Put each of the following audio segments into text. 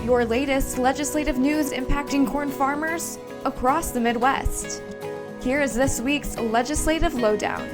your latest legislative news impacting corn farmers across the Midwest. Here is this week's Legislative Lowdown.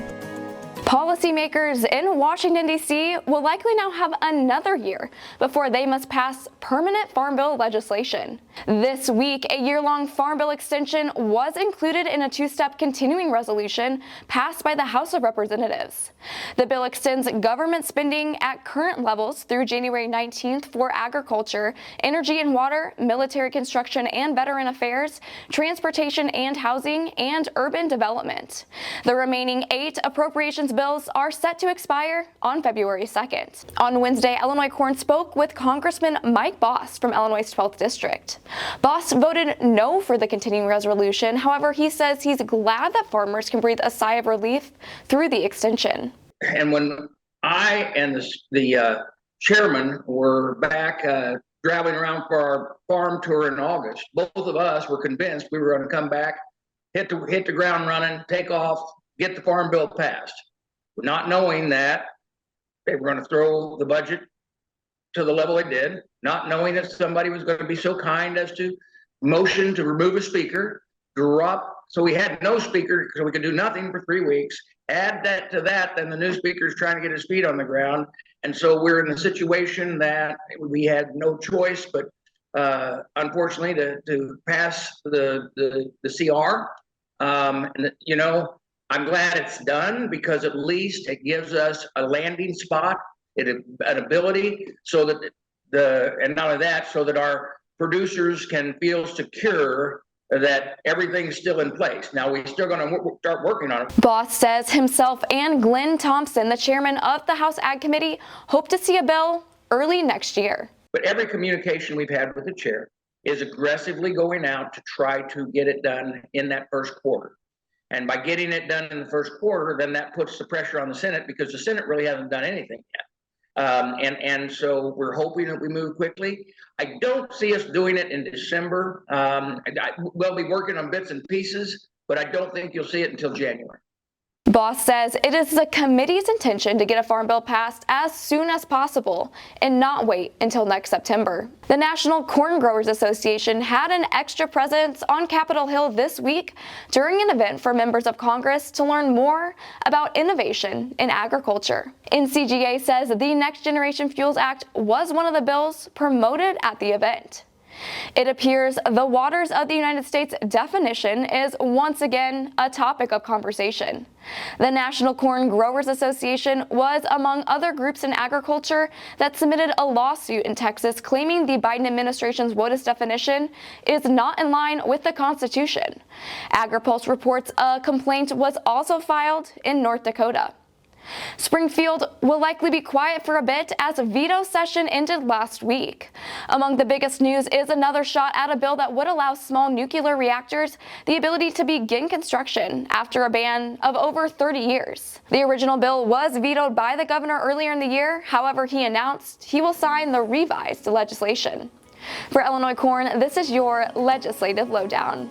Policymakers in Washington, D.C. will likely now have another year before they must pass permanent Farm Bill legislation. This week, a year-long Farm Bill extension was included in a two-step continuing resolution passed by the House of Representatives. The bill extends government spending at current levels through January 19th for agriculture, energy and water, military construction and veteran affairs, transportation and housing, and urban development. The remaining 8 appropriations bills are set to expire on February 2nd. On Wednesday, Illinois Corn spoke with Congressman Mike Bost from Illinois' 12th District. Bost voted no for the continuing resolution. However, he says he's glad that farmers can breathe a sigh of relief through the extension. And when I and the chairman were back traveling around for our farm tour in August, both of us were convinced we were going to come back, hit the ground running, take off, get the Farm Bill passed, not knowing that they were going to throw the budget to the level they did, not knowing that somebody was going to be so kind as to motion to remove a speaker, so we had no speaker, so we could do nothing for 3 weeks. Add that to that, then the new speaker's trying to get his feet on the ground. And so we're in the situation that we had no choice but unfortunately to pass the CR. And you know, I'm glad it's done because at least it gives us a landing spot, an ability so that and not only that, so that our producers can feel secure that everything's still in place. Now we're still going to start working on it. Bost says himself and Glenn Thompson, the chairman of the House Ag Committee, hope to see a bill early next year. But every communication we've had with the chair is aggressively going out to try to get it done in that first quarter. And by getting it done in the first quarter, then that puts the pressure on the Senate because the Senate really hasn't done anything yet. And so we're hoping that we move quickly. I don't see us doing it in December. We'll be working on bits and pieces, but I don't think you'll see it until January. Bost says it is the committee's intention to get a farm bill passed as soon as possible and not wait until next September. The National Corn Growers Association had an extra presence on Capitol Hill this week during an event for members of Congress to learn more about innovation in agriculture. NCGA says the Next Generation Fuels Act was one of the bills promoted at the event. It appears the waters of the United States definition is once again a topic of conversation. The National Corn Growers Association was among other groups in agriculture that submitted a lawsuit in Texas claiming the Biden administration's WOTUS definition is not in line with the Constitution. AgriPulse reports a complaint was also filed in North Dakota. Springfield will likely be quiet for a bit as a veto session ended last week. Among the biggest news is another shot at a bill that would allow small nuclear reactors the ability to begin construction after a ban of over 30 years. The original bill was vetoed by the governor earlier in the year. However, he announced he will sign the revised legislation. For Illinois Corn, this is your Legislative Lowdown.